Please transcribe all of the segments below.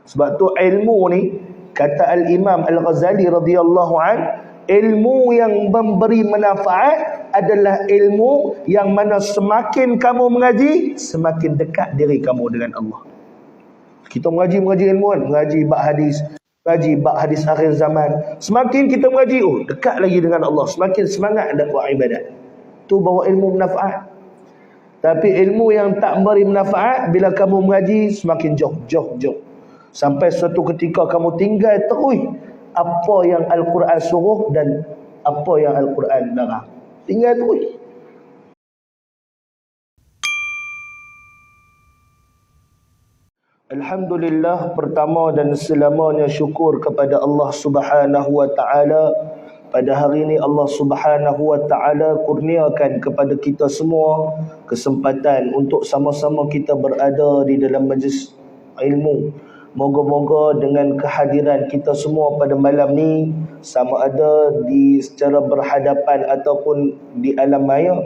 Sebab tu ilmu ni, kata Al-Imam Al-Ghazali radhiyallahu an, ilmu yang memberi manfaat adalah ilmu yang mana semakin kamu mengaji, semakin dekat diri kamu dengan Allah. Kita mengaji ilmu kan, mengaji bab hadis akhir zaman. Semakin kita mengaji, dekat lagi dengan Allah, semakin semangat nak buat ibadat. Tu bawa ilmu manfaat. Tapi ilmu yang tak memberi manfaat, bila kamu mengaji semakin jauh. Sampai suatu ketika kamu tinggal terus apa yang Al-Quran suruh dan apa yang Al-Quran larang. Tinggal terus. Alhamdulillah, pertama dan selamanya syukur kepada Allah Subhanahu wa taala. Pada hari ini Allah Subhanahu wa taala kurniakan kepada kita semua kesempatan untuk sama-sama kita berada di dalam majlis ilmu. Moga-moga dengan kehadiran kita semua pada malam ni, sama ada di secara berhadapan ataupun di alam maya,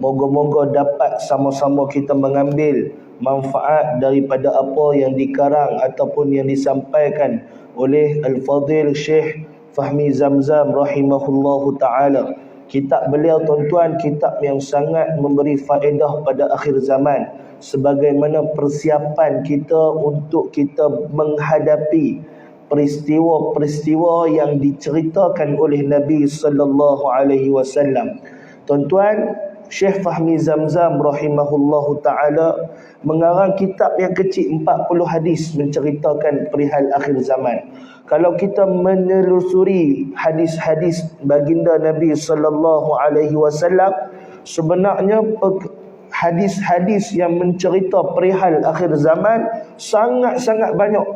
moga-moga dapat sama-sama kita mengambil manfaat daripada apa yang dikarang ataupun yang disampaikan oleh Al-Fadhil Syekh Fahmi Zamzam rahimahullahu ta'ala. Kitab beliau tuan-tuan, kitab yang sangat memberi faedah pada akhir zaman, sebagaimana persiapan kita untuk kita menghadapi peristiwa-peristiwa yang diceritakan oleh Nabi sallallahu alaihi wasallam. Tuan-tuan, Syekh Fahmi Zamzam rahimahullahu ta'ala mengarang kitab yang kecil 40 hadis menceritakan perihal akhir zaman. Kalau kita menelusuri hadis-hadis baginda Nabi sallallahu alaihi wasallam, sebenarnya hadis-hadis yang mencerita perihal akhir zaman sangat-sangat banyak.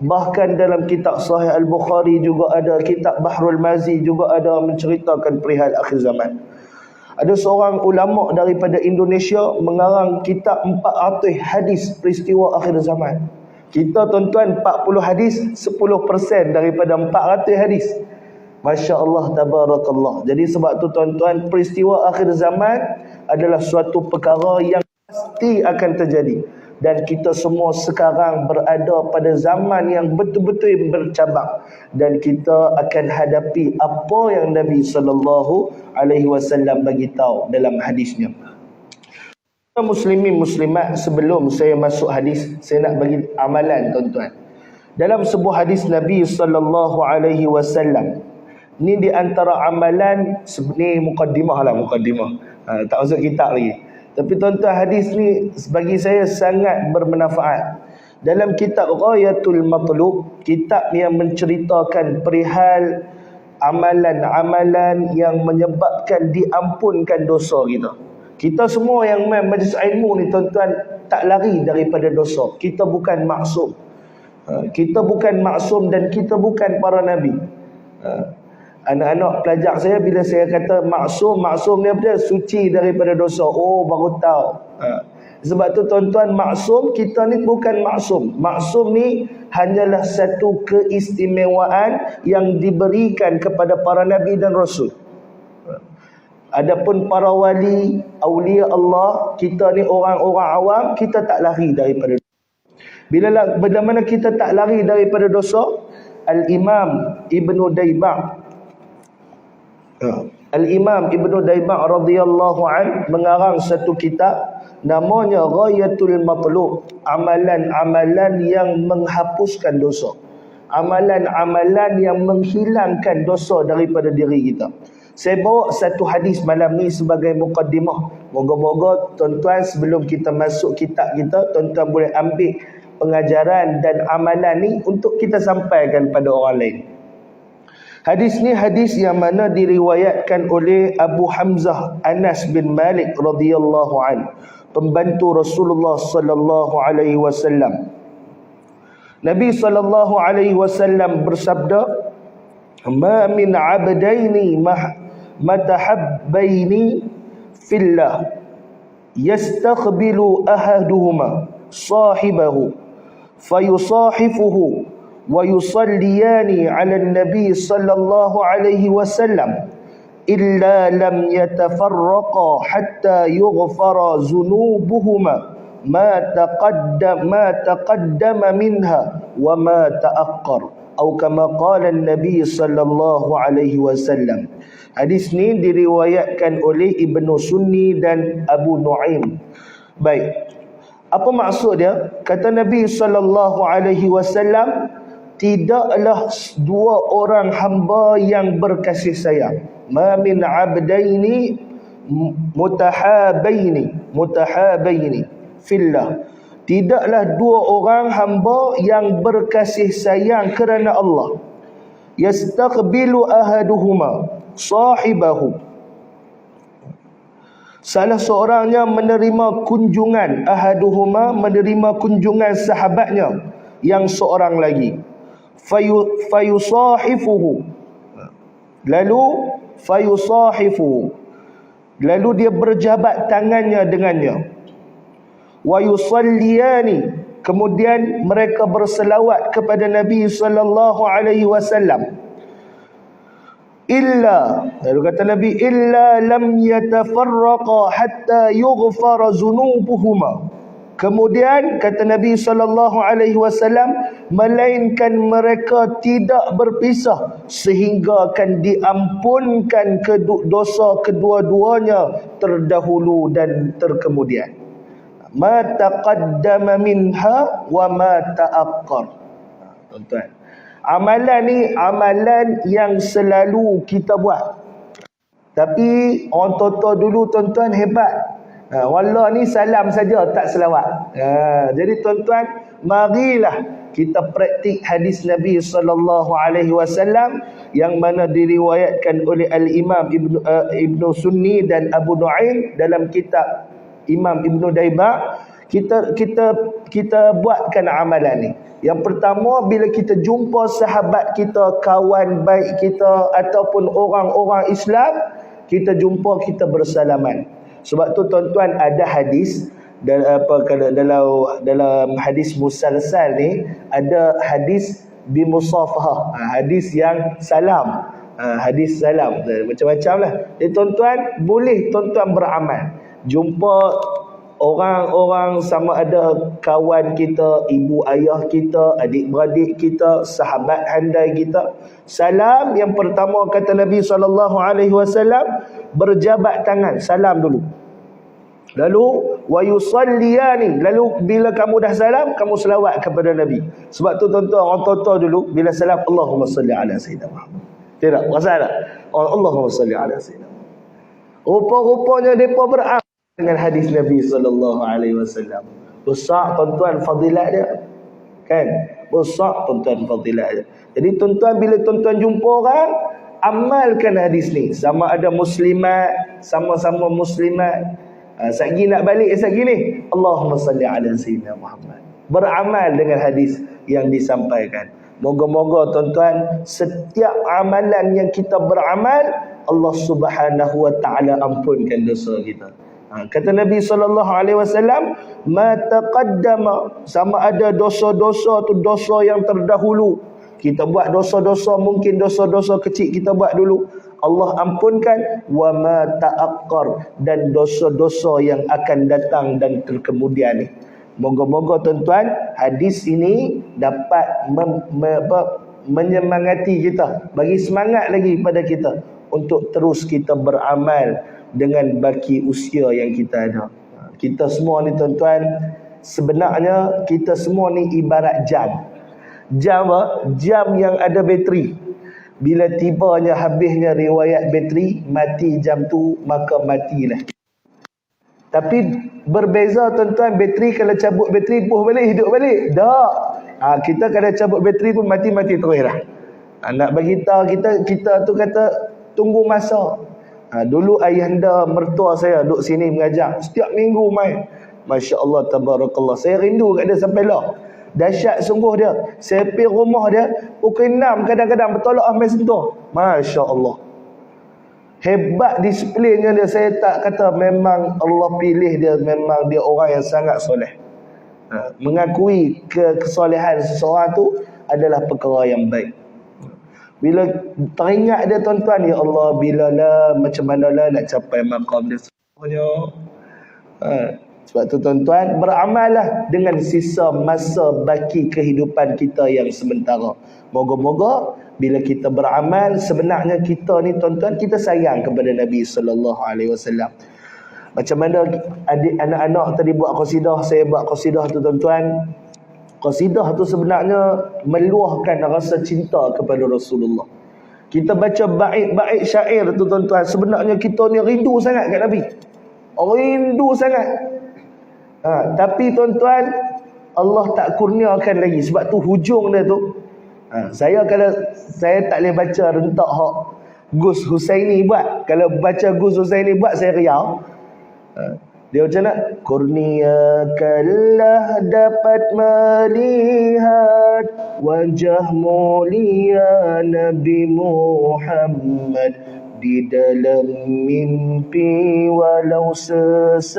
Bahkan dalam kitab Sahih Al-Bukhari juga ada, kitab Bahrul Mazi juga ada menceritakan perihal akhir zaman. Ada seorang ulama daripada Indonesia mengarang kitab 400 hadis peristiwa akhir zaman. Kita tuan-tuan 40 hadis, 10% daripada 400 hadis. Masya Allah, tabarakallah. Jadi sebab tu tuan-tuan, peristiwa akhir zaman adalah suatu perkara yang pasti akan terjadi. Dan kita semua sekarang berada pada zaman yang betul-betul bercabang. Dan kita akan hadapi apa yang Nabi SAW bagi tahu dalam hadisnya. Muslimin muslimat, sebelum saya masuk hadis, saya nak bagi amalan tuan-tuan. Dalam sebuah hadis Nabi SAW, ni di antara amalan, ni mukaddimah. Tak masuk kitab lagi. Tapi tuan-tuan, hadis ni bagi saya sangat bermanfaat. Dalam kitab Ghayatul Matlub, kitab yang menceritakan perihal amalan-amalan yang menyebabkan diampunkan dosa kita. Kita semua yang main majlis ilmu ni tuan-tuan, tak lari daripada dosa. Kita bukan maksum. Kita bukan maksum dan kita bukan para nabi. Anak-anak pelajar saya, bila saya kata maksum ni apa dia? Suci daripada dosa. Oh, baru tahu. Sebab tu tuan-tuan, maksum, kita ni bukan maksum. Maksum ni hanyalah satu keistimewaan yang diberikan kepada para nabi dan rasul. Adapun para wali, awliya Allah, kita ni orang-orang awam, kita tak lari daripada dosa. Bila mana kita tak lari daripada dosa, Al-Imam Ibn Daibak radhiyallahu an mengarang satu kitab namanya Ghayatul Matlub, amalan-amalan yang menghapuskan dosa, amalan-amalan yang menghilangkan dosa daripada diri kita. Saya bawa satu hadis malam ni sebagai mukaddimah. Moga-moga tuan-tuan sebelum kita masuk kitab kita, tuan-tuan boleh ambil pengajaran dan amalan ni untuk kita sampaikan pada orang lain. Hadis ni hadis yang mana diriwayatkan oleh Abu Hamzah Anas bin Malik radhiyallahu an, pembantu Rasulullah sallallahu alaihi wasallam. Nabi sallallahu alaihi wasallam bersabda, "Ma min 'abdaini matahabbaini fillah yastakhbilu ahaduhuma sahibahu fayusahifuhu wa yusalliyani 'ala an-nabi sallallahu alaihi wasallam illa lam yatafarraqa hatta yughfara dhunubuhuma ma taqaddama minha wa ma ta'aqqar, atau kama qala Nabi sallallahu alaihi wasallam. Hadis ni diriwayatkan oleh Ibnu Sunni dan Abu Nuaim. Baik, apa maksud dia? Kata Nabi sallallahu alaihi wasallam, tidaklah dua orang hamba yang berkasih sayang. Ma min abdaini mutahabaini fillah. Tidaklah dua orang hamba yang berkasih sayang kerana Allah. Yastaqbilu ahaduhuma sahibahu. Salah seorangnya menerima kunjungan, ahaduhuma menerima kunjungan sahabatnya yang seorang lagi. Fayusahifuhu. Lalu dia berjabat tangannya dengannya. Wa yusalliyani, kemudian mereka berselawat kepada Nabi sallallahu alaihi wasallam. Lalu kata Nabi, illa lam yatafarraqa hatta yughfara dhunubuhuma. Kemudian kata Nabi sallallahu alaihi wasallam, melainkan mereka tidak berpisah sehingga akan diampunkan dosa kedua-duanya terdahulu dan terkemudian. Ma taqaddama minha wa ma ta'aqqar. Tuan-tuan, amalan ni amalan yang selalu kita buat. Tapi orang tua-tua dulu tuan-tuan hebat. Wallah ni salam saja tak selawat. Jadi tuan-tuan, marilah kita praktik hadis Nabi sallallahu alaihi wasallam yang mana diriwayatkan oleh Al-Imam Ibnu Sunni dan Abu Nuaim dalam kitab Imam Ibnu Daibah. Kita buatkan amalan ni. Yang pertama, bila kita jumpa sahabat kita, kawan baik kita ataupun orang-orang Islam, kita jumpa, kita bersalaman. Sebab tu tuan-tuan, ada hadis dalam hadis musalsal ni, ada hadis bimusafahah, hadis yang salam, hadis salam, macam-macam lah. Jadi tuan-tuan, boleh tuan-tuan beramal, jumpa orang-orang, sama ada kawan kita, ibu ayah kita, adik-beradik kita, sahabat handai kita, salam. Yang pertama kata Nabi SAW, berjabat tangan, salam dulu. Lalu wa yusalliyani, lalu bila kamu dah salam, kamu selawat kepada Nabi. Sebab tu tuan-tuan, orang tua-tua dulu bila salam, Allahumma salli ala sayyidina Muhammad. Tidak, rasa tak? Allahumma salli ala sayyidina Muhammad. Rupa-rupanya mereka beramal dengan hadis Nabi SAW. Besar tuan-tuan fadilat dia, kan? Besar tuan-tuan fadilat dia. Jadi tuan-tuan, bila tuan-tuan jumpa orang, amalkan hadis ni. Sama ada muslimat, sama-sama muslimat. Satgi nak balik, satgi ni, Allahumma salli ala sayyidina Muhammad. Beramal dengan hadis yang disampaikan. Moga-moga tuan-tuan, setiap amalan yang kita beramal, Allah Subhanahu wa taala ampunkan dosa kita. Kata Nabi SAW, ma taqaddama, sama ada dosa-dosa tu dosa yang terdahulu. Kita buat dosa-dosa, mungkin dosa-dosa kecil kita buat dulu, Allah ampunkan. Wa ma ta'aqqar, dan dosa-dosa yang akan datang dan terkemudian ni. Moga-moga tuan-tuan, hadis ini dapat menyemangati kita, bagi semangat lagi pada kita untuk terus kita beramal dengan baki usia yang kita ada. Kita semua ni tuan-tuan, sebenarnya kita semua ni ibarat jam. Jam yang ada bateri. Bila tibanya habisnya riwayat bateri, mati jam tu, maka matilah. Tapi berbeza tuan-tuan, bateri kalau cabut bateri puh balik, hidup balik. Tak. Kita kalau cabut bateri pun mati-mati terus lah. Nak bagi tahu kita tu kata tunggu masa. Dulu ayahanda mertua saya duduk sini mengajar, setiap minggu main. Masya Allah, tabarakallah. Saya rindu kat dia sampai lah. Dahsyat sungguh dia. Saya pergi rumah dia pukul 6 kadang-kadang bertolak main sentuh. Masya Allah, hebat disiplinnya dia. Saya tak kata, memang Allah pilih dia, memang dia orang yang sangat soleh. Mengakui kesolehan seseorang tu adalah perkara yang baik. Bila teringat dia tuan-tuan, ya Allah, bila lah, macam mana lah nak capai maqam dia semuanya. Sebab tu tuan-tuan, beramallah dengan sisa masa baki kehidupan kita yang sementara. Moga-moga bila kita beramal, sebenarnya kita ni tuan-tuan, kita sayang kepada Nabi sallallahu alaihi wasallam. Macam mana adik anak-anak tadi buat qasidah, saya buat qasidah tu tuan-tuan. Qasidah tu sebenarnya meluahkan rasa cinta kepada Rasulullah. Kita baca bait-bait syair tu tuan-tuan, sebenarnya kita ni rindu sangat kat Nabi. Rindu sangat. Tapi tuan-tuan, Allah tak kurniakan lagi. Sebab tu hujung dia tu, saya kalau saya tak boleh baca rentak hak Gus Husaini buat. Kalau baca Gus Husaini buat, saya riau. Dia macam nak, kurniakanlah dapat melihat wajah mulia Nabi Muhammad di dalam mimpi walau sesaat,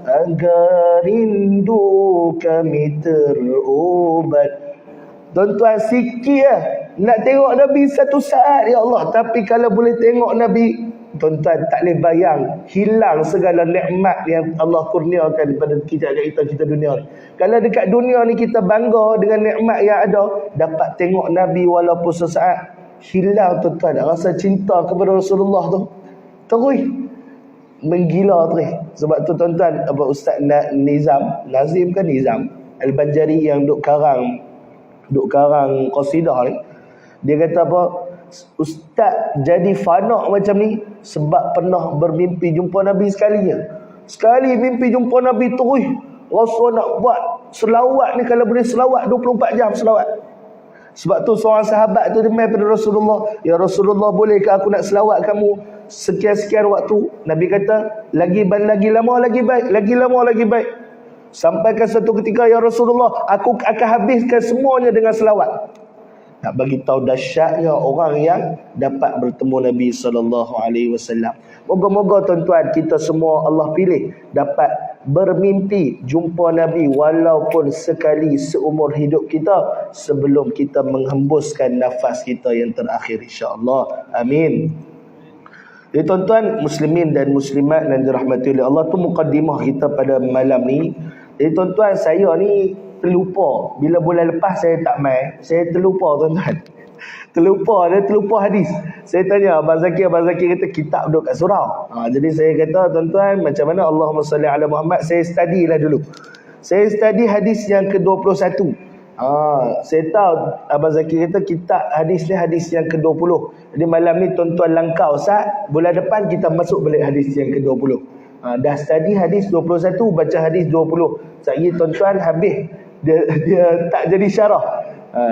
agar rindu kami terubat. Tuan-tuan, sikit nak tengok Nabi satu saat, ya Allah. Tapi kalau boleh tengok Nabi, tuan-tuan tak boleh bayang, hilang segala nikmat yang Allah kurniakan kepada kita dunia. Kalau dekat dunia ni kita bangga dengan nikmat yang ada, dapat tengok Nabi walaupun sesaat, hilang tuan-tuan rasa cinta kepada Rasulullah tu. Terus menggila terus. Sebab tu tuan-tuan, apa Ustaz Nazim kan Nizam Al-Banjari yang duk karang qasidah ni, dia kata apa, Ustaz jadi fana macam ni sebab pernah bermimpi jumpa Nabi sekali mimpi jumpa Nabi, terus rasa nak buat selawat ni, kalau boleh selawat 24 jam selawat. Sebab tu seorang sahabat tu demai pada Rasulullah, ya Rasulullah, bolehkah aku nak selawat kamu sekian-sekian waktu? Nabi kata, lagi lama lagi baik. Sampaikan satu ketika, ya Rasulullah, aku akan habiskan semuanya dengan selawat. Nak bagi tahu dahsyatnya orang yang dapat bertemu Nabi SAW. Moga-moga tuan-tuan, kita semua Allah pilih dapat bermimpi jumpa Nabi walaupun sekali seumur hidup kita, sebelum kita menghembuskan nafas kita yang terakhir, insya-Allah. Amin. Jadi tuan-tuan muslimin dan muslimat yang dirahmati oleh Allah, tu mukaddimah kita pada malam ni. Jadi tuan-tuan, saya ni terlupa. Bila bulan lepas saya tak main, saya terlupa tuan-tuan. Terlupa hadis. Saya tanya Abang Zakir kata kitab duduk kat surau. Jadi saya kata, tuan-tuan, macam mana Allahumma salli ala Muhammad, saya study lah dulu. Saya study hadis yang ke-21. Saya tahu Abang Zakir kata kitab hadis ni hadis yang ke-20. Jadi malam ni tuan-tuan langkau Ustaz, bulan depan kita masuk balik hadis yang ke-20. Dah study hadis 21, baca hadis 20. Sekali tuan-tuan habis, dia tak jadi syarah.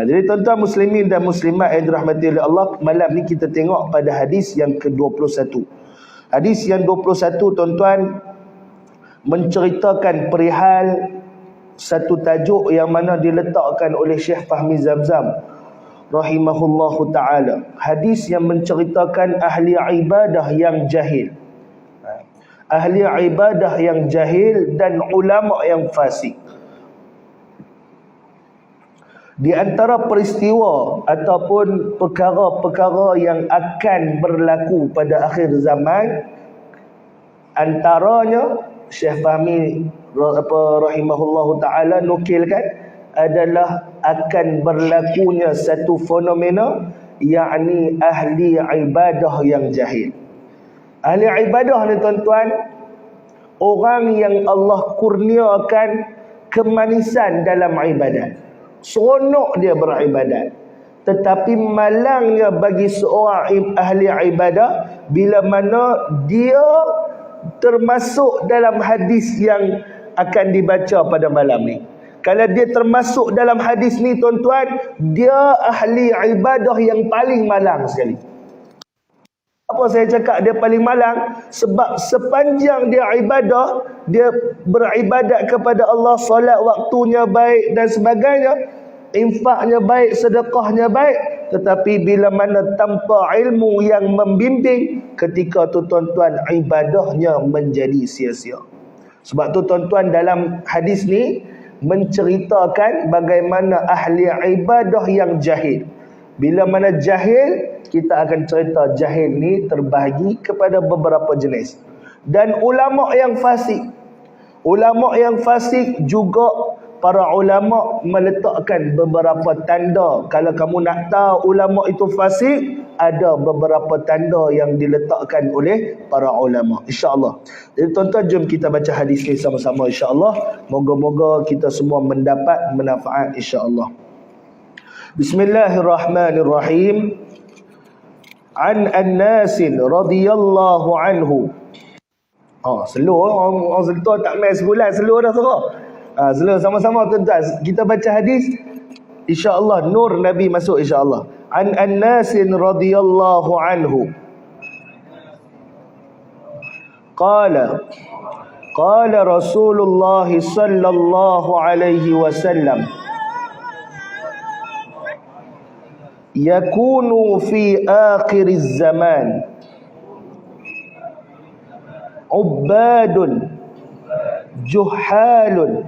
Jadi tuan-tuan muslimin dan muslimat yang dirahmati oleh Allah, malam ni kita tengok pada hadis yang ke-21. Hadis yang 21 tuan-tuan menceritakan perihal satu tajuk yang mana diletakkan oleh Syekh Fahmi Zamzam rahimahullahu ta'ala. Hadis yang menceritakan ahli ibadah yang jahil. Ahli ibadah yang jahil dan ulama yang fasik. Di antara peristiwa ataupun perkara-perkara yang akan berlaku pada akhir zaman, antaranya Syekh Fahmi rahimahullahu ta'ala nukilkan adalah akan berlakunya satu fenomena, yakni ahli ibadah yang jahil. Ahli ibadah ni tuan-tuan, orang yang Allah kurniakan kemanisan dalam ibadat. Seronok dia beribadat. Tetapi malangnya bagi seorang ahli ibadah bila mana dia termasuk dalam hadis yang akan dibaca pada malam ni. Kalau dia termasuk dalam hadis ni tuan-tuan, dia ahli ibadah yang paling malang sekali. Apa saya cakap dia paling malang? Sebab sepanjang dia ibadah, dia beribadat kepada Allah, solat waktunya baik dan sebagainya, infaknya baik, sedekahnya baik, tetapi bila mana tanpa ilmu yang membimbing, ketika tu tuan-tuan ibadahnya menjadi sia-sia. Sebab tu tuan-tuan dalam hadis ni menceritakan bagaimana ahli ibadah yang jahil. Bila mana jahil, kita akan cerita jahil ni terbahagi kepada beberapa jenis. Dan ulama yang fasik. Ulama yang fasik juga para ulama meletakkan beberapa tanda. Kalau kamu nak tahu ulama itu fasik, ada beberapa tanda yang diletakkan oleh para ulama, insya-Allah. Jadi tuan-tuan, jom kita baca hadis ni sama-sama, insya-Allah. Moga-moga kita semua mendapat manfaat, insya-Allah. Bismillahirrahmanirrahim. An Anas radhiyallahu anhu. Slow orang sentuh tak main sebulan, slow dah surah. Slow sama-sama tuan-tuan. Kita baca hadis, insya-Allah nur Nabi masuk, insya-Allah. An Anas radhiyallahu anhu. Qala Rasulullah sallallahu alaihi wasallam, yakunu fi akhiriz zaman ubadun juhalun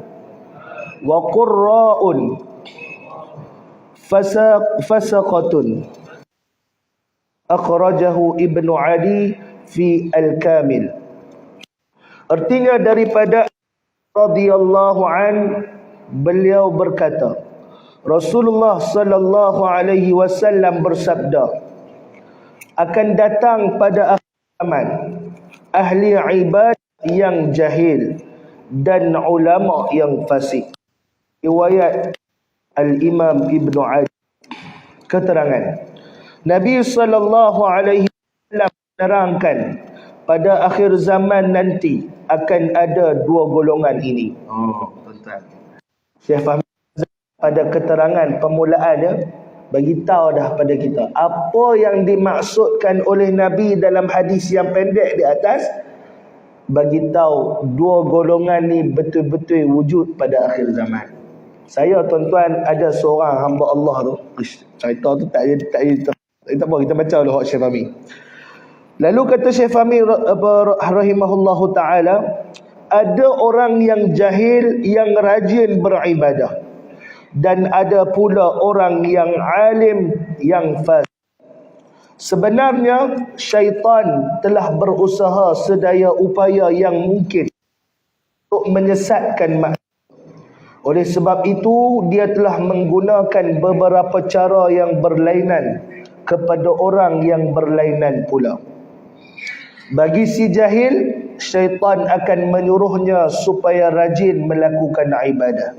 wa qurra'un fasaqatun. Akhrajahu Ibnu Adi fi Al-Kamil. Artinya daripada radhiyallahu an, beliau berkata, Rasulullah sallallahu alaihi wasallam bersabda, akan datang pada akhir zaman ahli ibadah yang jahil dan ulama yang fasik. Riwayat Al-Imam Ibnu Adi. Keterangan Nabi sallallahu alaihi wasallam menerangkan pada akhir zaman nanti akan ada dua golongan ini. Tuan-tuan, Syekh Fahmi pada keterangan permulaannya bagi tahu dah pada kita apa yang dimaksudkan oleh Nabi dalam hadis yang pendek di atas. Bagi tahu dua golongan ni betul-betul wujud pada akhir zaman. Saya tuan-tuan ada seorang hamba Allah tu, cerita tu tak apa, kita baca dulu Syekh Fahmi. Lalu kata Syekh Fahmi rahimahullahu taala, ada orang yang jahil yang rajin beribadah, dan ada pula orang yang alim yang fasik. Sebenarnya syaitan telah berusaha sedaya upaya yang mungkin untuk menyesatkan manusia. Oleh sebab itu dia telah menggunakan beberapa cara yang berlainan kepada orang yang berlainan pula. Bagi si jahil, syaitan akan menyuruhnya supaya rajin melakukan ibadah.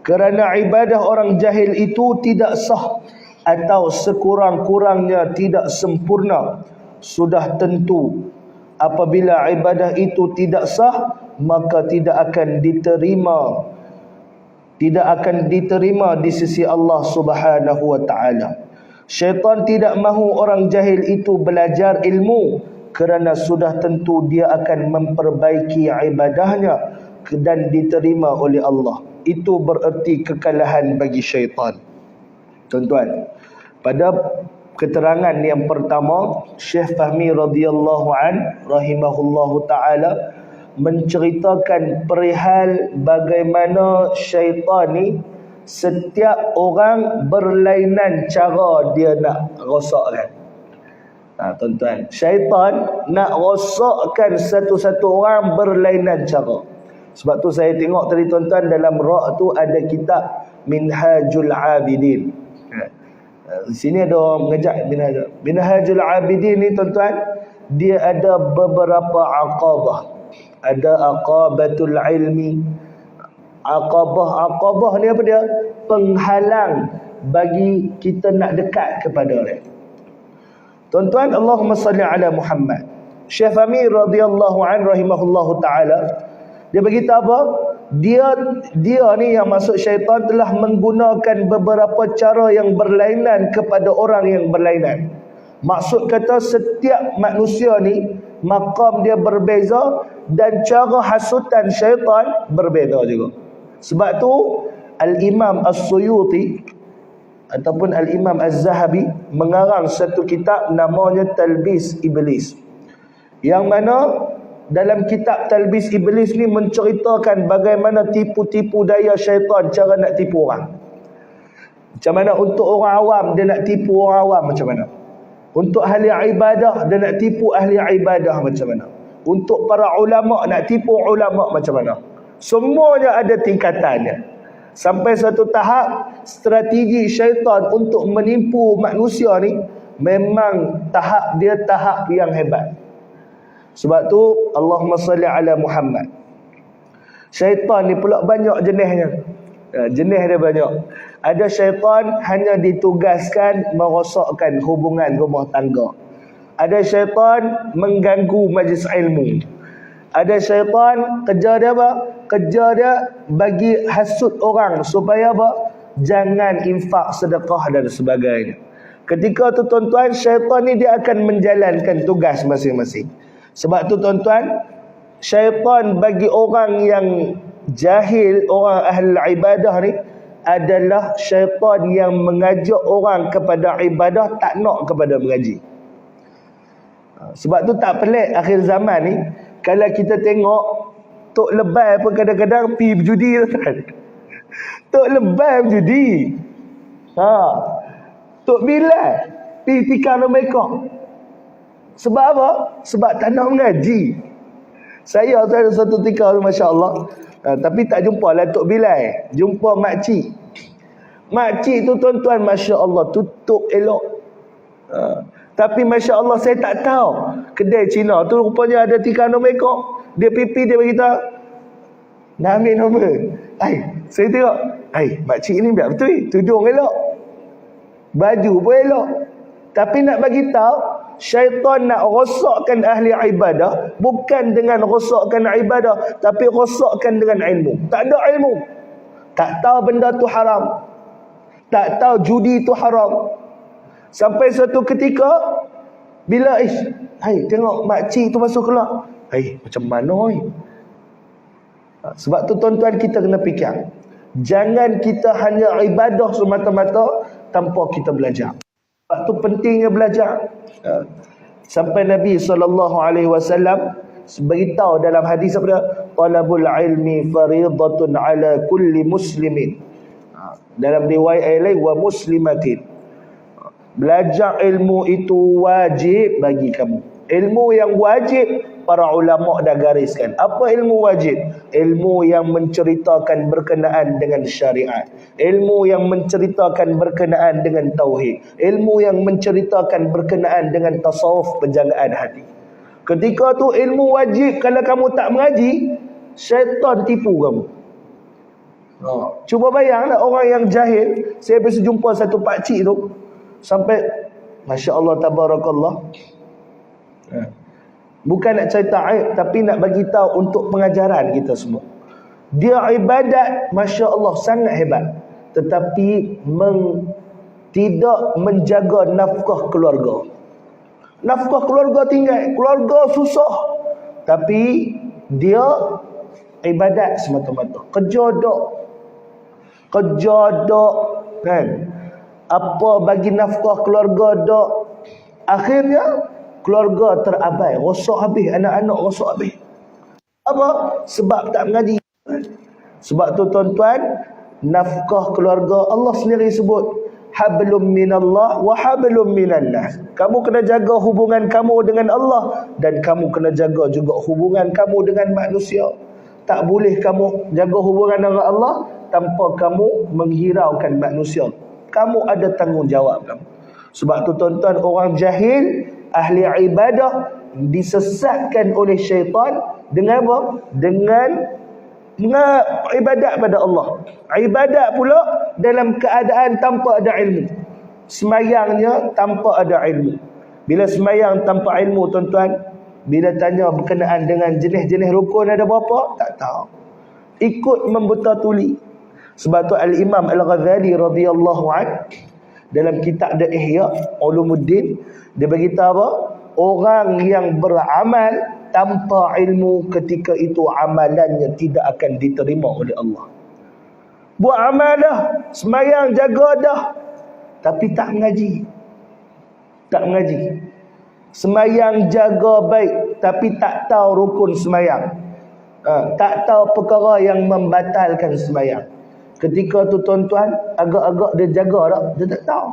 Kerana ibadah orang jahil itu tidak sah atau sekurang-kurangnya tidak sempurna. Sudah tentu apabila ibadah itu tidak sah, maka tidak akan diterima di sisi Allah Subhanahu wa taala. Syaitan tidak mahu orang jahil itu belajar ilmu, kerana sudah tentu dia akan memperbaiki ibadahnya dan diterima oleh Allah. Itu bererti kekalahan bagi syaitan. Tuan-tuan, pada keterangan yang pertama, Syekh Fahmi radhiyallahu an rahimahullahu taala menceritakan perihal bagaimana syaitan ni setiap orang berlainan cara dia nak rosakkan. Tuan-tuan, syaitan nak rosakkan satu-satu orang berlainan cara. Sebab tu saya tengok tadi tuan-tuan, dalam rak tu ada kitab Minhajul Abidin. Di sini ada orang mengejak Minhajul Abidin ni tuan-tuan, dia ada beberapa aqabah. Ada aqabatul ilmi. Aqabah ni apa dia? Penghalang bagi kita nak dekat kepada dia. Tuan-tuan, Allahumma salli ala Muhammad. Syekh Fahmi radhiyallahu an rahimahullahu taala, dia beritahu apa? Dia ni yang masuk syaitan telah menggunakan beberapa cara yang berlainan kepada orang yang berlainan. Maksud kata setiap manusia ni maqam dia berbeza dan cara hasutan syaitan berbeza juga. Sebab tu Al-Imam As-Suyuti ataupun Al-Imam Az-Zahabi mengarang satu kitab namanya Talbis Iblis, yang mana dalam kitab Talbis Iblis ni menceritakan bagaimana tipu-tipu daya syaitan, cara nak tipu orang. Macam mana untuk orang awam dia nak tipu orang awam, macam mana. Untuk ahli ibadah dia nak tipu ahli ibadah, macam mana. Untuk para ulama nak tipu ulama, macam mana. Semuanya ada tingkatannya. Sampai satu tahap strategi syaitan untuk menipu manusia ni memang tahap dia tahap yang hebat. Sebab tu Allahumma salli ala Muhammad. Syaitan ni pula banyak jenisnya. Jenis dia banyak. Ada syaitan hanya ditugaskan merosakkan hubungan rumah tangga. Ada syaitan mengganggu majlis ilmu. Ada syaitan kerja dia apa? Kerja dia bagi hasut orang supaya apa? Jangan infak, sedekah dan sebagainya. Ketika tu tuan-tuan, syaitan ni dia akan menjalankan tugas masing-masing. Sebab tu tuan-tuan, syaitan bagi orang yang jahil, orang ahli ibadah ni adalah syaitan yang mengajak orang kepada ibadah, tak nak kepada mengaji. Sebab tu tak pelik akhir zaman ni kalau kita tengok Tok Lebay pun kadang-kadang pergi berjudi kan. Tok Lebay berjudi. Tok Bilal pergi tikar mereka. Sebab apa? Sebab tak nak mengaji. Saya ada satu tikar tu, masya-Allah. Tapi tak jumpa lah Tok Bilal. Jumpa makcik. Makcik tu tuan-tuan, masya-Allah, tutup elok. Tapi masya Allah saya tak tahu kedai Cina tu rupanya ada tikar nombor ekor. Dia pipi dia beritahu nak ambil nombor. Saya tengok, makcik ni biar betul, tudung elok, baju pun elok. Tapi nak bagi tahu syaitan nak rosakkan ahli ibadah bukan dengan rosakkan ibadah, tapi rosakkan dengan ilmu. Tak ada ilmu, tak tahu benda tu haram, tak tahu judi tu haram. Sampai satu ketika bila tengok makcik tu masuk keluar, macam mana sebab tu tuan-tuan kita kena fikir, jangan kita hanya ibadah semata-mata tanpa kita belajar. Sebab tu pentingnya belajar. Sampai Nabi SAW beritahu dalam hadis apa? Talabul ilmi fariidatun ala kulli muslimin. Dalam riwayat lain wa muslimatin. Belajar ilmu itu wajib bagi kamu. Ilmu yang wajib para ulama dah gariskan. Apa ilmu wajib? Ilmu yang menceritakan berkenaan dengan syariat. Ilmu yang menceritakan berkenaan dengan tauhid. Ilmu yang menceritakan berkenaan dengan tasawuf, penjagaan hati. Ketika tu ilmu wajib, kalau kamu tak mengaji, syaitan tipu kamu. Cuba bayanglah orang yang jahil. Saya biasa jumpa satu pakcik tu, sampai Masya Allah, tabarakallah. Bukan nak cerita aib, tapi nak bagi tahu untuk pengajaran kita semua. Dia ibadat, Masya Allah, sangat hebat. Tetapi tidak menjaga nafkah keluarga. Nafkah keluarga tinggal, keluarga susah. Tapi dia ibadat semata-mata. Kerja dok kan. Apa bagi nafkah keluarga dok. Akhirnya keluarga terabai, rosak habis, anak-anak rosak habis. Apa? Sebab tak mengaji. Sebab tu tuan-tuan, nafkah keluarga Allah sendiri sebut hablum minallah wa hablum minannas. Kamu kena jaga hubungan kamu dengan Allah, dan kamu kena jaga juga hubungan kamu dengan manusia. Tak boleh kamu jaga hubungan dengan Allah tanpa kamu menghiraukan manusia. Kamu ada tanggungjawab kamu. Sebab tu tuan-tuan, orang jahil, ahli ibadah disesatkan oleh syaitan dengan apa? Dengan ibadat pada Allah. Ibadat pula dalam keadaan tanpa ada ilmu. Semayangnya tanpa ada ilmu. Bila semayang tanpa ilmu tuan-tuan, bila tanya berkenaan dengan jenis-jenis rukun ada berapa? Tak tahu. Ikut membuta tuli. Sebab tu Al-Imam Al-Ghazali radhiyallahu anhu dalam kitab The Ihya Ulumuddin, dia beritahu apa? Orang yang beramal tanpa ilmu, ketika itu amalannya tidak akan diterima oleh Allah. Buat amal dah, semayang jaga dah, tapi tak mengaji. Tak mengaji. Semayang jaga baik, tapi tak tahu rukun semayang. Tak tahu perkara yang membatalkan semayang. Ketika tu tuan-tuan, agak-agak dia jaga tak? Dia tak tahu.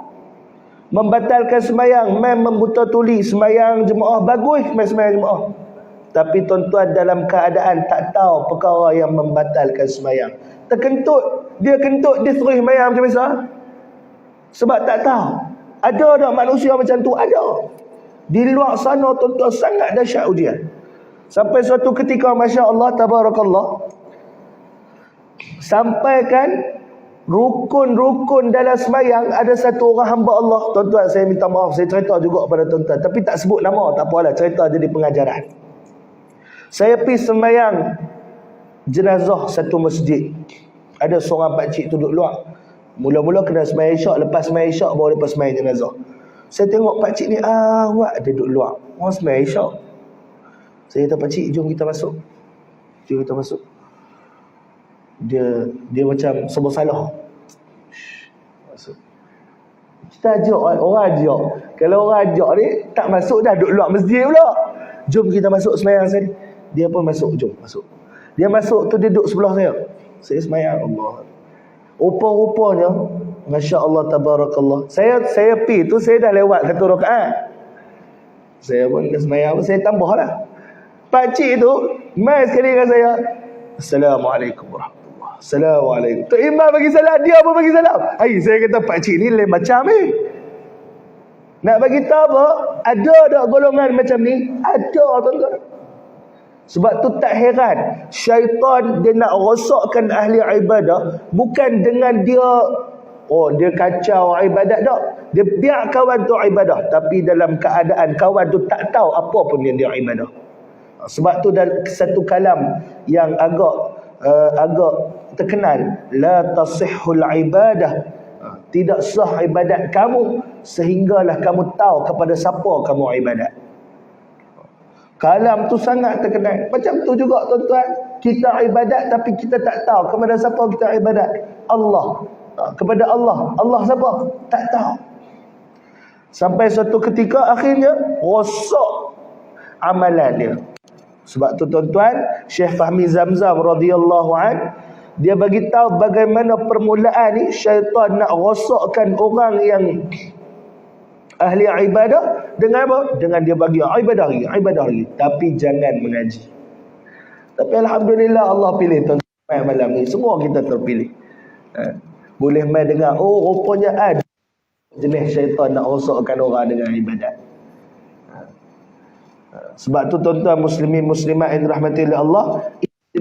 Membatalkan semayang, membuta tuli semayang jemaah bagus, semayang jemaah. Tapi tuan-tuan dalam keadaan tak tahu perkara yang membatalkan sembahyang. Terkentut, dia terus sembahyang macam biasa. Sebab tak tahu. Ada tak manusia macam tu? Ada. Di luar sana tuan-tuan sangat dahsyat ujian. Sampai suatu ketika, Masya Allah, Tabarakallah, sampaikan rukun-rukun dalam sembahyang, ada satu orang hamba Allah. Tuan-tuan, saya minta maaf, saya cerita juga kepada tuan-tuan, tapi tak sebut nama, tak apalah, cerita jadi pengajaran. Saya pergi sembahyang jenazah satu masjid. Ada seorang pakcik duduk luar. Mula-mula kena sembahyang isyak, lepas sembahyang isyak baru lepas sembahyang jenazah. Saya tengok pakcik ni awak dia duduk luar. Orang sembahyang isyak. Saya kata, pakcik, jom kita masuk. Jom kita masuk. Dia macam serba salah. Masuk. Kita ajak orang ajak. Kalau orang ajak ni tak masuk dah, duduk luar masjid pula. Jom kita masuk sembahyang sini. Dia pun masuk, jom masuk. Dia masuk tu, dia duduk sebelah saya. Saya sembahyang, Allah. Rupa-rupanya, Masya Allah, Tabarakallah. Saya pergi tu, saya dah lewat satu rakaat. Saya pun sembahyang, saya tambah lah. Pakcik tu mai sekali dengan saya, Assalamualaikum warahmatullahi. Assalamualaikum. Tok Imam bagi salam, dia pun bagi salam. Saya kata pakcik ni lain macam ni. Nak bagi tahu apa? Ada tak golongan macam ni? Ada, tuan-tuan. Sebab tu tak heran syaitan dia nak rosakkan ahli ibadah bukan dengan dia dia kacau ibadat tak. Dia biar kawan tu ibadah, tapi dalam keadaan kawan tu tak tahu apa pun yang dia ibadah. Sebab tu dalam satu kalam yang agak terkenal, la tasihhul ibadah, tidak sah ibadat kamu sehinggalah kamu tahu kepada siapa kamu ibadat. Kalam tu sangat terkenal. Macam tu juga tuan-tuan, kita ibadat tapi kita tak tahu kepada siapa kita ibadat. Allah. Kepada Allah. Allah siapa? Tak tahu. Sampai suatu ketika akhirnya rosak amalan dia. Sebab tu tuan-tuan, Syekh Fahmi Zamzam radhiyallahu an, dia bagi tahu bagaimana permulaan ni syaitan nak rosakkan orang yang ahli ibadah dengan apa? Dengan dia bagi ibadah lagi. Tapi jangan mengaji. Tapi alhamdulillah Allah pilih tuan-tuan malam ni. Semua kita terpilih. Boleh main dengar, rupanya ada jenis syaitan nak rosakkan orang dengan ibadat. Sebab tu tuan-tuan muslimin muslimat yang dirahmati oleh Allah.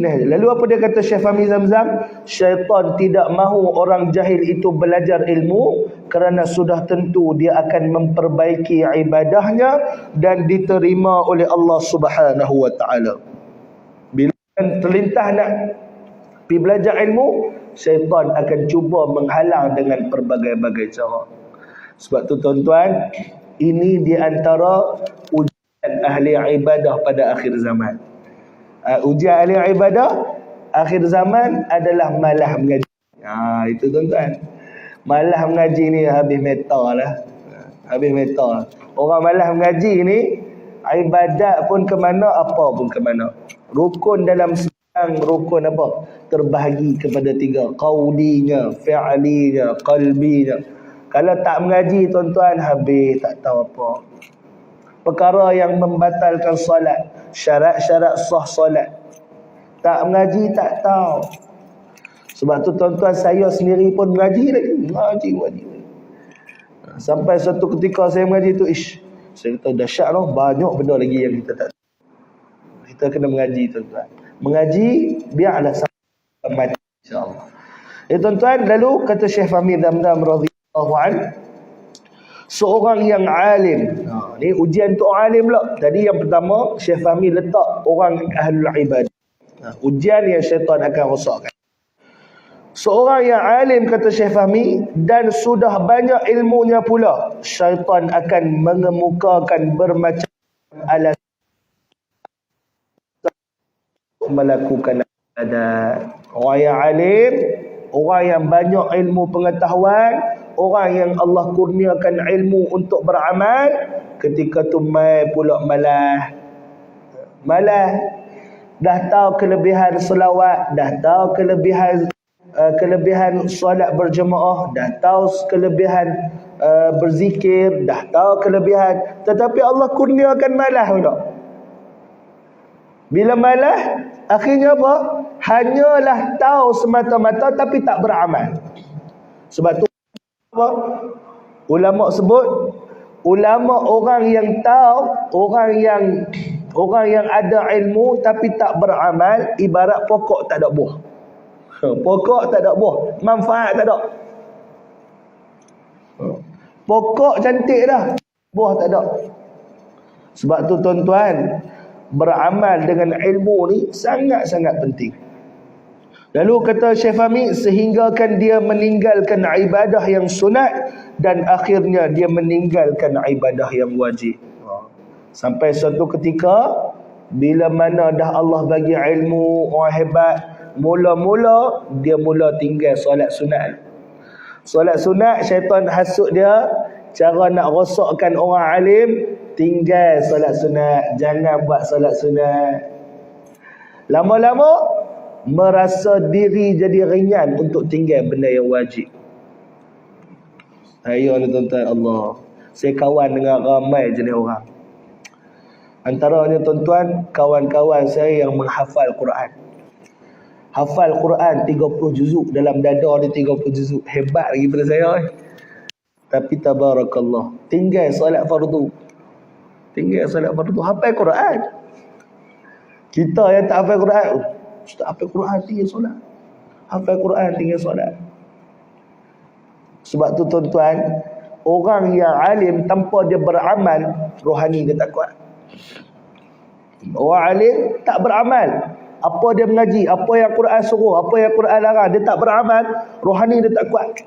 Lalu apa dia kata Syekh Fahmi Zamzam? Syaitan tidak mahu orang jahil itu belajar ilmu kerana sudah tentu dia akan memperbaiki ibadahnya dan diterima oleh Allah Subhanahu wa taala. Bila terlintah nak pergi belajar ilmu, syaitan akan cuba menghalang dengan pelbagai-bagai cara. Sebab tu tuan-tuan, ini di antara ujian ahli ibadah pada akhir zaman. Ujian ahli ibadah akhir zaman adalah malah mengaji. Itu tuan-tuan. Malah mengaji ni habis meta lah. Habis meta. Orang malah mengaji ni, ibadat pun ke mana, apa pun ke mana. Rukun dalam sembahyang, rukun apa? Terbahagi kepada 3. Qaulinya, fi'linya, qalbinya. Kalau tak mengaji tuan-tuan, habis tak tahu apa. Perkara yang membatalkan solat, syarat-syarat sah solat, tak mengaji tak tahu. Sebab tu tuan-tuan, saya sendiri pun mengaji lagi. Mengaji. Sampai satu ketika saya mengaji tu, saya kata dahsyat noh, banyak benda lagi yang kita tak tahu. Kita kena mengaji tuan-tuan. Mengaji biarlah sampai mati insya-Allah. Tuan-tuan, lalu kata Syekh Fahmi Zamzam radhiyallahu anhu, seorang yang alim. Ni ujian untuk alim pula. Tadi yang pertama, Syekh Fahmi letak orang ahlul ibadah. Ujian yang syaitan akan rosakkan. Seorang yang alim, kata Syekh Fahmi, dan sudah banyak ilmunya pula, syaitan akan mengemukakan bermacam alasan melakukan ibadat. Orang yang alim, orang yang banyak ilmu pengetahuan, orang yang Allah kurniakan ilmu untuk beramal, ketika tu mai pula malah. Dah tahu kelebihan selawat, dah tahu kelebihan solat berjemaah, dah tahu kelebihan berzikir, dah tahu kelebihan, tetapi Allah kurniakan malah pula. Bila malas, akhirnya apa? Hanyalah tahu semata-mata tapi tak beramal. Sebab tu apa? Ulama sebut, ulama orang yang tahu, orang yang ada ilmu tapi tak beramal, ibarat pokok tak ada buah. Pokok tak ada buah, manfaat tak ada. Pokok cantik dah, buah tak ada. Sebab tu tuan-tuan, beramal dengan ilmu ni sangat-sangat penting. Lalu kata Syekh Fahmi, sehinggakan dia meninggalkan ibadah yang sunat dan akhirnya dia meninggalkan ibadah yang wajib. Sampai suatu ketika, bila mana dah Allah bagi ilmu, orang hebat, mula-mula dia mula tinggal solat sunat. Solat sunat, syaitan hasut dia, cara nak rosakkan orang alim, tinggal solat sunat, jangan buat solat sunat. Lama-lama merasa diri jadi ringan untuk tinggal benda yang wajib. Ayo ni tuan-tuan, Allah, saya kawan dengan ramai jenis orang. Antaranya tuan-tuan, kawan-kawan saya yang menghafal Quran. Hafal Quran 30 juzuk, dalam dada dia 30 juzuk. Hebat lagi pada saya. Tapi tabarakallah, tinggal solat fardu. Hafal Quran. Kita yang tak hafal Quran, Ustaz hafal Quran tinggal solat. Hafal Quran tinggal solat. Sebab tu tuan-tuan, orang yang alim tanpa dia beramal, rohani dia tak kuat. Orang alim tak beramal, apa dia mengaji, apa yang Quran suruh, apa yang Quran larang, dia tak beramal, rohani dia tak kuat.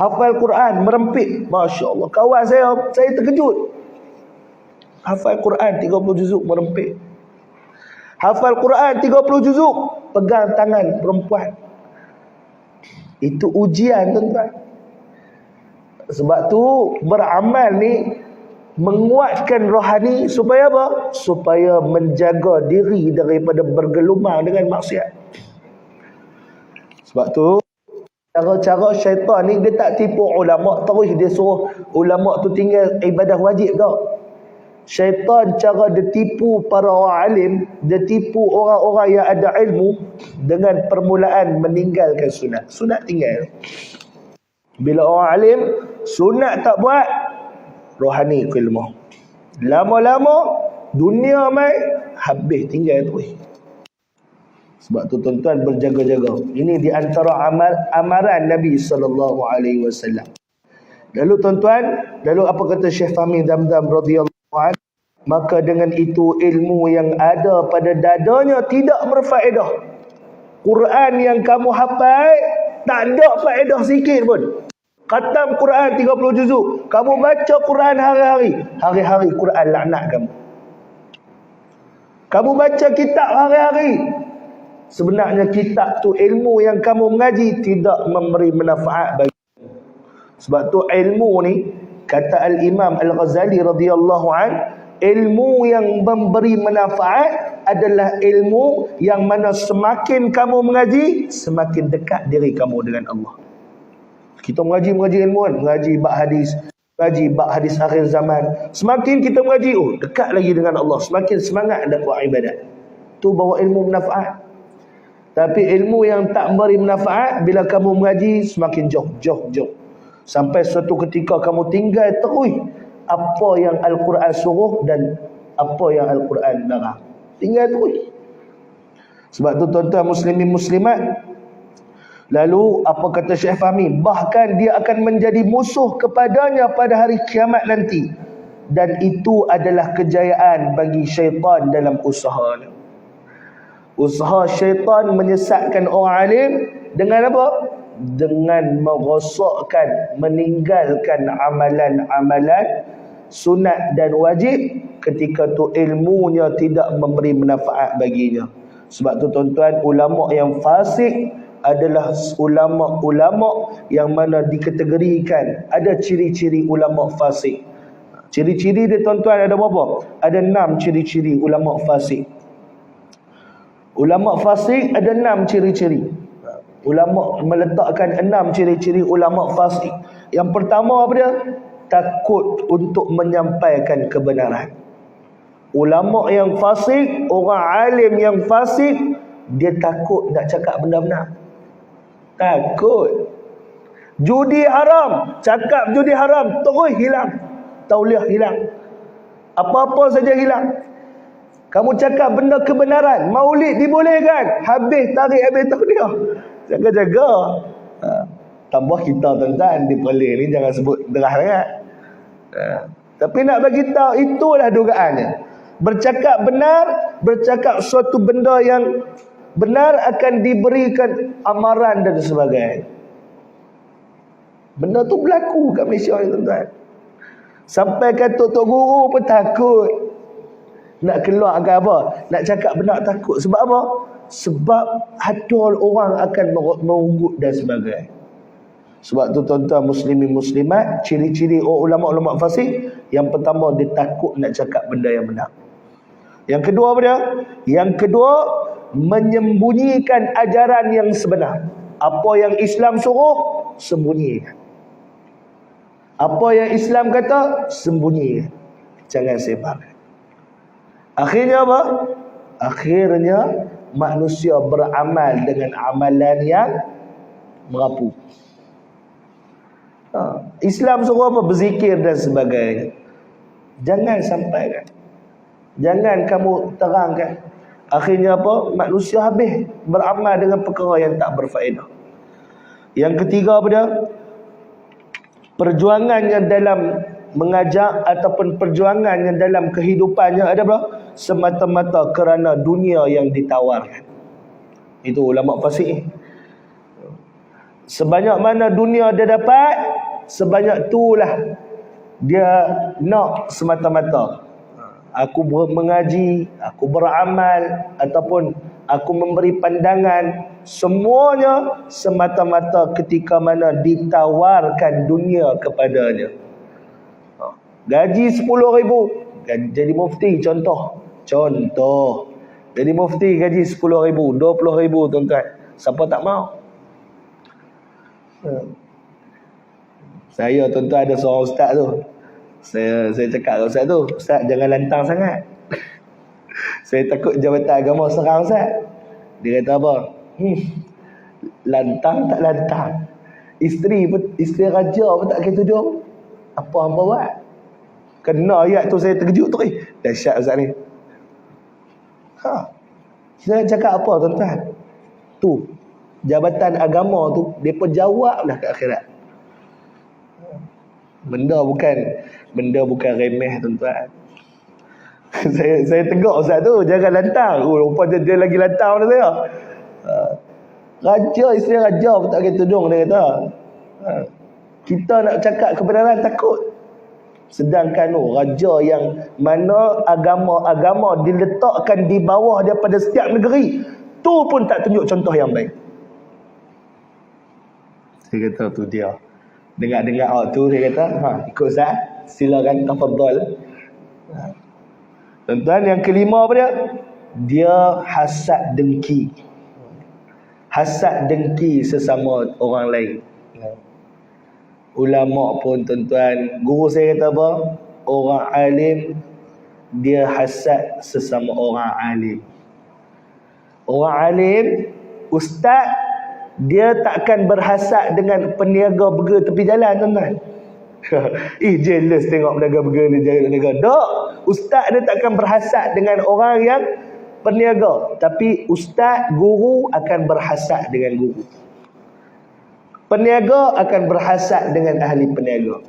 Hafal Quran merempit, Masya Allah. Kawan saya terkejut. Hafal Quran 30 juzuk merempit. Hafal Quran 30 juzuk, pegang tangan perempuan. Itu ujian tuan-tuan. Sebab tu beramal ni menguatkan rohani supaya apa? Supaya menjaga diri daripada bergelumang dengan maksiat. Sebab tu cara-cara syaitan ni, dia tak tipu ulama terus dia suruh ulama tu tinggal ibadah wajib tau. Syaitan cara dia tipu para orang alim, dia tipu orang-orang yang ada ilmu dengan permulaan meninggalkan sunat. Sunat tinggal. Bila orang alim sunat tak buat, rohani ke ilmu. Lama-lama dunia mai habis tinggal tu. Sebab tu tuan-tuan berjaga-jaga. Ini di antara amaran Nabi SAW. Lalu tuan-tuan, apa kata Syekh Fahmi Damdam radhiyallahu anhu? Maka dengan itu ilmu yang ada pada dadanya tidak berfaedah. Quran yang kamu hafal tak ada faedah sikit pun. Khatam Quran 30 juzuk, kamu baca Quran hari-hari, hari-hari Quran laknat kamu. Kamu baca kitab hari-hari, sebenarnya kitab tu ilmu yang kamu mengaji tidak memberi manfaat bagi. Sebab tu ilmu ni, kata Al-Imam Al-Ghazali radhiyallahu an, ilmu yang memberi manfaat adalah ilmu yang mana semakin kamu mengaji, semakin dekat diri kamu dengan Allah. Kita mengaji ilmu kan, mengaji bab hadis akhir zaman. Semakin kita mengaji, dekat lagi dengan Allah, semakin semangat nak buat ibadat. Tu bawa ilmu manfaat. Tapi ilmu yang tak memberi manfaat, bila kamu mengaji semakin jauh. Sampai suatu ketika kamu tinggal terus apa yang Al-Quran suruh dan apa yang Al-Quran larang. Tinggal terus. Sebab tu tuan-tuan muslimin muslimat, lalu apa kata Syekh Fahmi? Bahkan dia akan menjadi musuh kepadanya pada hari kiamat nanti. Dan itu adalah kejayaan bagi syaitan dalam usahanya. Usaha syaitan menyesatkan orang alim dengan apa? Dengan merosakkan, meninggalkan amalan-amalan sunat dan wajib ketika tu ilmunya tidak memberi manfaat baginya. Sebab tu tuan-tuan, ulama yang fasik adalah ulama-ulama yang mana dikategorikan ada ciri-ciri ulama fasik. Ciri-ciri dia tuan-tuan ada berapa? Ada 6 ciri-ciri ulama fasik. Ulama fasik ada 6 ciri-ciri. Ulama meletakkan 6 ciri-ciri ulama fasik. Yang pertama apa dia? Takut untuk menyampaikan kebenaran. Ulama yang fasik, orang alim yang fasik, dia takut nak cakap benda benar. Takut. Judi haram, cakap judi haram, terus hilang. Tauliah hilang. Apa-apa saja hilang. Kamu cakap benda kebenaran, maulid dibolehkan, habis tarik habis tauliah. Jaga-jaga. Tambah kita tuan-tuan di Perlis ni jangan sebut derah sangat. Tapi nak bagi tahu itulah dugaannya. Bercakap benar, bercakap suatu benda yang benar akan diberikan amaran dan sebagainya. Benda tu berlaku kat Malaysia ni tuan-tuan. Sampai kata Tok Guru pun takut nak keluar ke apa, nak cakap benar takut. Sebab apa? Sebab hadal orang akan merunggut dan sebagainya. Sebab tu tuan-tuan muslimin muslimat, ciri-ciri ulama-ulama fasik, yang pertama dia takut nak cakap benda yang benar. Yang kedua apa dia? Yang kedua, menyembunyikan ajaran yang sebenar. Apa yang Islam suruh, sembunyikan. Apa yang Islam kata, sembunyikan. Jangan sebarkan. Akhirnya apa? Akhirnya manusia beramal dengan amalan yang merapu. Islam suruh apa? Berzikir dan sebagainya. Jangan sampaikan. Jangan kamu terangkan. Akhirnya apa? Manusia habis beramal dengan perkara yang tak berfaedah. Yang ketiga apa dia? Perjuangannya dalam mengajak ataupun perjuangannya dalam kehidupannya ada apa? Semata-mata kerana dunia yang ditawarkan. Itu ulama fasik. Sebanyak mana dunia dia dapat, sebanyak itulah dia nak semata-mata. Aku mengaji, aku beramal, ataupun aku memberi pandangan, semuanya semata-mata ketika mana ditawarkan dunia kepadanya. Gaji 10,000, jadi mufti, contoh. Jadi mufti gaji 10,000, 20,000 tuan-tuan. Siapa tak mau? Saya tuan-tuan ada seorang ustaz tu. Saya cakap dengan ustaz tu, ustaz jangan lantang sangat. Saya takut Jabatan Agama serang ustaz. Dia kata apa? Lantang tak lantang. Isteri raja pun tak kena tudung. Apa hamba buat? Kena ayat tu saya terkejut tu. Dahsyat ustaz ni. Kita nak cakap apa tuan-tuan? Tu Jabatan Agama tu depa jawablah kat akhirat. Benda bukan remeh tuan-tuan. saya tegur ustaz tu, jangan lantang. Rupanya dia lagi lantang pada saya. Raja, isteri raja pun tak kena tudung, dia kata. Kita nak cakap kebenaran takut. Sedangkan raja yang mana agama diletakkan di bawah daripada setiap negeri, tu pun tak tunjuk contoh yang baik. Saya kata tu dia. Dengar awak tu, dia kata, ikut Ustaz, silakan tafadhal. Tuan-tuan, yang kelima apa dia? Dia hasad dengki. Hasad dengki sesama orang lain. Ulama pun tuan-tuan, guru saya kata apa? Orang alim, dia hasad sesama orang alim. Orang alim, ustaz, dia takkan berhasad dengan peniaga burger tepi jalan tuan-tuan. Jealous tengok peniaga burger ni jaga. Tak, ustaz dia takkan berhasad dengan orang yang peniaga, tapi ustaz, guru akan berhasad dengan guru. Peniaga akan berhasad dengan ahli peniaga.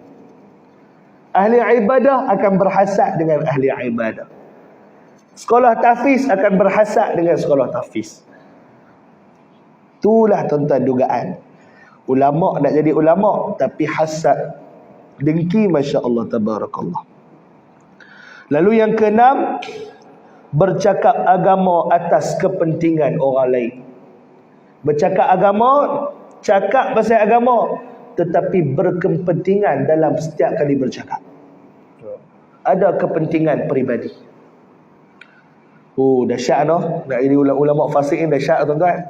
Ahli ibadah akan berhasad dengan ahli ibadah. Sekolah tahfiz akan berhasad dengan sekolah tahfiz. Itulah tuan-tuan dugaan. Ulama nak jadi ulama tapi hasad, dengki, masya-Allah tabarakallah. Lalu yang keenam, bercakap agama atas kepentingan orang lain. Bercakap agama, cakap pasal agama, tetapi berkepentingan dalam setiap kali bercakap. Ada kepentingan peribadi. Dahsyat noh. Nak jadi ulama fasik ni dahsyat tuan-tuan.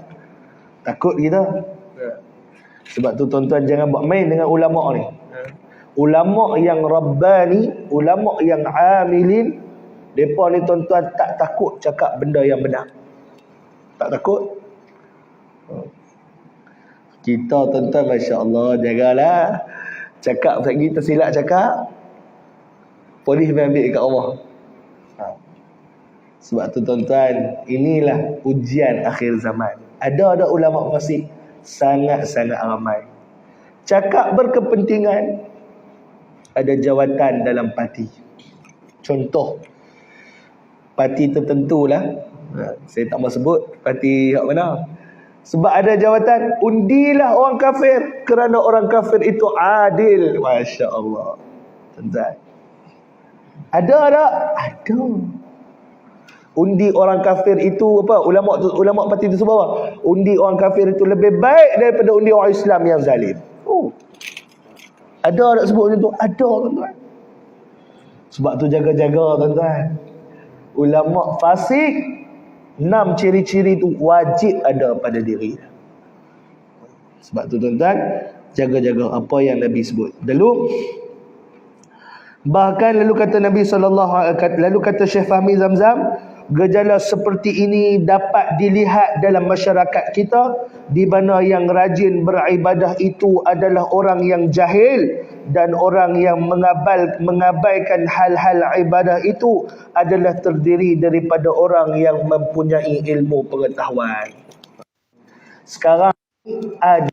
Takut kita. Sebab tu tuan-tuan jangan buat main dengan ulama ni. Ulama yang rabbani, ulama yang amilin, Mereka ni tuan-tuan tak takut cakap benda yang benar. Tak takut. Kita tuan-tuan, Masya Allah, jagalah. Cakap lagi tersilap cakap, polis ambil dekat Allah. Sebab tu tuan-tuan, inilah ujian akhir zaman. Ada ulama fasik sangat-sangat ramai. Cakap berkepentingan, ada jawatan dalam parti. Contoh, parti tertentulah. Saya tak mau sebut parti hak mana. Sebab ada jawatan, undilah orang kafir kerana orang kafir itu adil. Masya Allah. Tuan-tuan, ada tak? Ada. Undi orang kafir itu apa? Ulama parti itu sebab apa? Undi orang kafir itu lebih baik daripada undi orang Islam yang zalim. Oh. Ada tak sebut macam tu? Ada, tuan-tuan. Sebab tu jaga-jaga, tuan-tuan. Ulama fasik, 6 ciri-ciri tu wajib ada pada diri. Sebab tu tuan-tuan, jaga-jaga apa yang Nabi sebut. Bahkan lalu kata Nabi SAW, lalu kata Syekh Fahmi Zamzam, gejala seperti ini dapat dilihat dalam masyarakat kita, di mana yang rajin beribadah itu adalah orang yang jahil, dan orang yang mengabaikan hal-hal ibadah itu adalah terdiri daripada orang yang mempunyai ilmu pengetahuan. Sekarang ada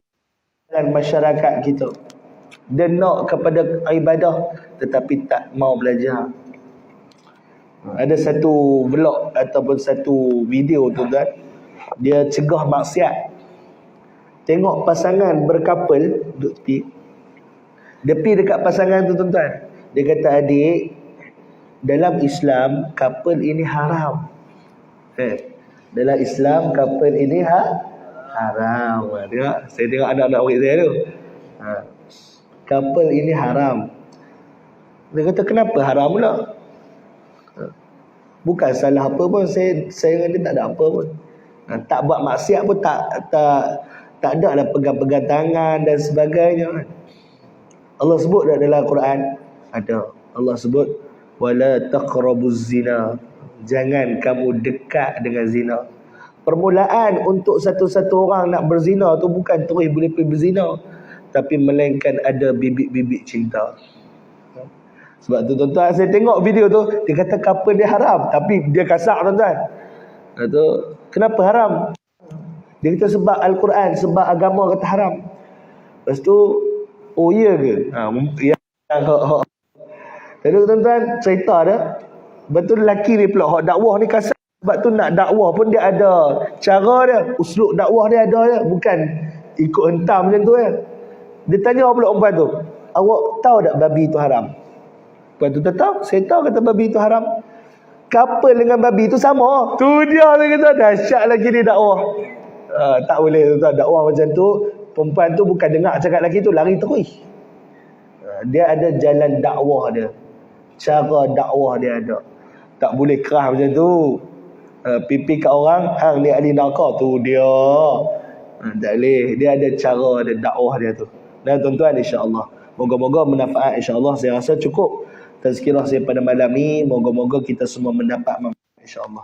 dalam masyarakat kita, dia nak kepada ibadah tetapi tak mau belajar. Ada satu vlog ataupun satu video tuan-tuan, dia cegah maksiat. Tengok pasangan berkapal duduk tepi. Dia pergi dekat pasangan tu tuan-tuan. Dia kata, adik, dalam Islam couple ini haram. Dalam Islam couple ini haram. Tengok, saya tengok anak-anak murid saya tu. Couple ini haram. Dia kata, kenapa haram pula? Bukan salah apa pun, saya dengan dia tak ada apa pun. Tak buat maksiat pun, tak ada lah pegang-pegang tangan dan sebagainya. Allah sebut dah dalam Quran, ada. Allah sebut, wala taqrabuz zina. Jangan kamu dekat dengan zina. Permulaan untuk satu-satu orang nak berzina tu bukan terus boleh pergi berzina, tapi melainkan ada bibit-bibit cinta. Sebab tu tuan-tuan, saya tengok video tu, dia kata couple dia haram, tapi dia kasar tuan-tuan. Kenapa haram? Dia kata sebab Al-Quran, sebab agama kata haram. Lepas tu, oh iya ke? Jadi tuan-tuan, cerita dia, betul lelaki ni pula hak dakwah ni kasar. Sebab tu nak dakwah pun dia ada cara dia, uslub dakwah dia ada dia, bukan ikut hentam macam tu ya. Dia tanya pula perempuan tu, awak tahu tak babi tu haram? Perempuan tu tahu, saya tahu kata babi tu haram. Couple dengan babi tu sama. Tu dia kata, dahsyat lagi ni dakwah. Tak boleh tuan-tuan, dakwah macam tu. Perempuan tu bukan dengar cakap lelaki tu, lari terus. Dia ada jalan dakwah dia, cara dakwah dia ada. Tak boleh kerah macam tu. Pipi kat orang, hang ni ahli neraka tu dia. Tak boleh. Dia ada cara, ada dakwah dia tu. Dan tuan-tuan, insya-Allah, moga-moga bermanfaat. Insya-Allah, saya rasa cukup tazkirah saya pada malam ni. Moga-moga kita semua mendapat manfaat, insya-Allah.